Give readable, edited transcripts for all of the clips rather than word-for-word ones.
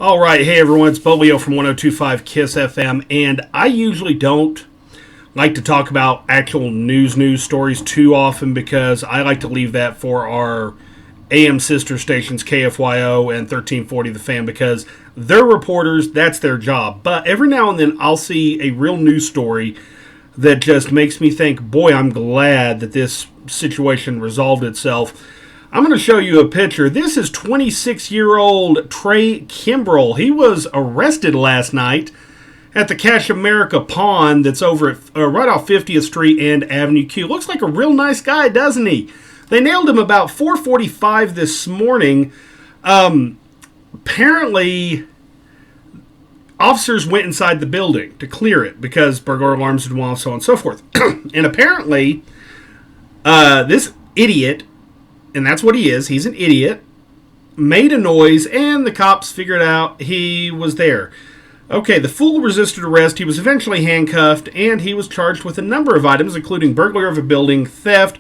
All right, hey everyone, it's Bolio from 1025 KISS FM, and I usually don't like to talk about actual news stories too often because I like to leave that for our AM sister stations, KFYO and 1340 The Fan, because they're reporters, that's their job. But every now and then I'll see a real news story that just makes me think, boy, I'm glad that this situation resolved itself. I'm going to show you a picture. This is 26-year-old Trey Kimbrell. He was arrested last night at the Cash America Pond that's over at right off 50th Street and Avenue Q. Looks like a real nice guy, doesn't he? They nailed him about 4:45 this morning. Apparently, officers went inside the building to clear it because burglar alarms had went off, so on and so forth. And apparently, this idiot, and that's what he is, he's an idiot, made a noise, and the cops figured out he was there. Okay, the fool resisted arrest, he was eventually handcuffed, and he was charged with a number of items, including burglary of a building, theft,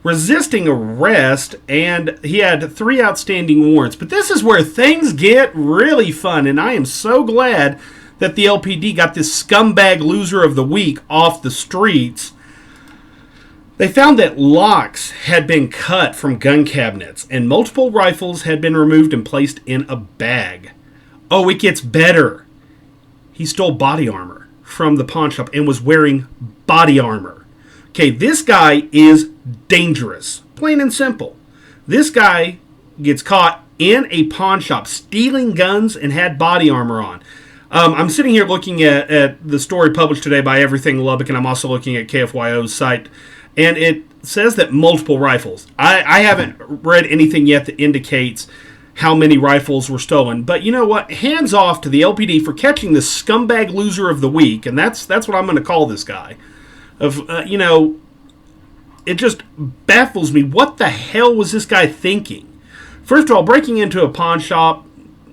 resisting arrest, and he had 3 outstanding warrants. But this is where things get really fun, and I am so glad that the LPD got this scumbag loser of the week off the streets. They found that locks had been cut from gun cabinets, and multiple rifles had been removed and placed in a bag. Oh, it gets better. He stole body armor from the pawn shop and was wearing body armor. Okay, this guy is dangerous. Plain and simple. This guy gets caught in a pawn shop stealing guns and had body armor on. I'm sitting here looking at the story published today by Everything Lubbock, and I'm also looking at KFYO's site. And it says that multiple rifles. I haven't read anything yet that indicates how many rifles were stolen. But you know what? Hands off to the LPD for catching this scumbag loser of the week. And that's what I'm going to call this guy. It just baffles me. What the hell was this guy thinking? First of all, breaking into a pawn shop,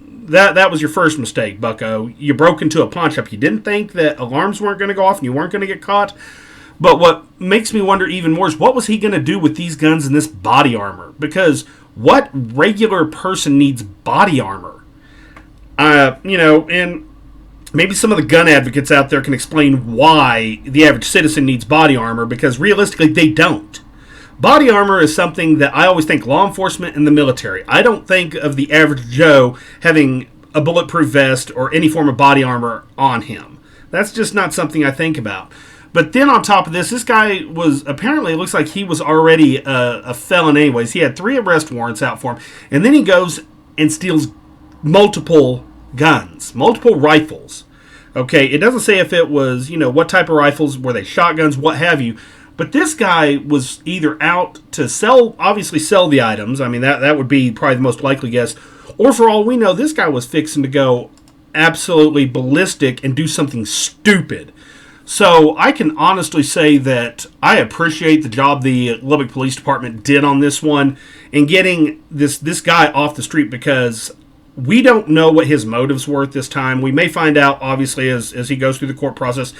that was your first mistake, bucko. You broke into a pawn shop. You didn't think that alarms weren't going to go off and you weren't going to get caught. But what makes me wonder even more is what was he going to do with these guns and this body armor? Because what regular person needs body armor? And maybe some of the gun advocates out there can explain why the average citizen needs body armor, because realistically they don't. Body armor is something that I always think law enforcement and the military. I don't think of the average Joe having a bulletproof vest or any form of body armor on him. That's just not something I think about. But then on top of this guy was, apparently it looks like he was already a felon anyways. He had 3 arrest warrants out for him. And then he goes and steals multiple guns, multiple rifles. Okay, it doesn't say if it was, what type of rifles, were they shotguns, what have you. But this guy was either out to obviously sell the items. I mean, that would be probably the most likely guess. Or for all we know, this guy was fixing to go absolutely ballistic and do something stupid. So I can honestly say that I appreciate the job the Lubbock Police Department did on this one in getting this guy off the street, because we don't know what his motives were at this time. We may find out, obviously, as he goes through the court process.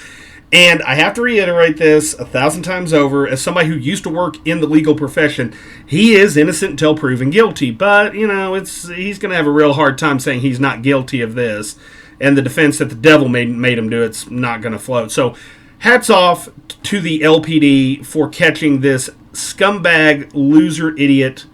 And I have to reiterate this 1,000 times over, as somebody who used to work in the legal profession, he is innocent until proven guilty. But, he's going to have a real hard time saying he's not guilty of this. And the defense that the devil made him do it's not going to float. So hats off to the LPD for catching this scumbag loser idiot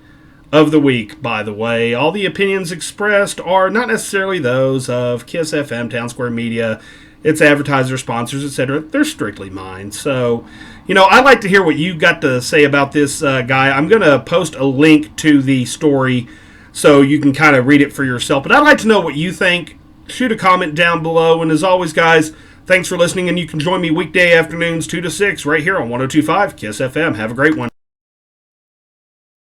of the week, by the way. All the opinions expressed are not necessarily those of KISS FM, Town Square Media, its advertisers, sponsors, etc. They're strictly mine. So, I'd like to hear what you got to say about this guy. I'm going to post a link to the story so you can kind of read it for yourself. But I'd like to know what you think. Shoot a comment down below. And as always, guys, thanks for listening. And you can join me weekday afternoons 2 to 6 right here on 1025 KISS FM. Have a great one.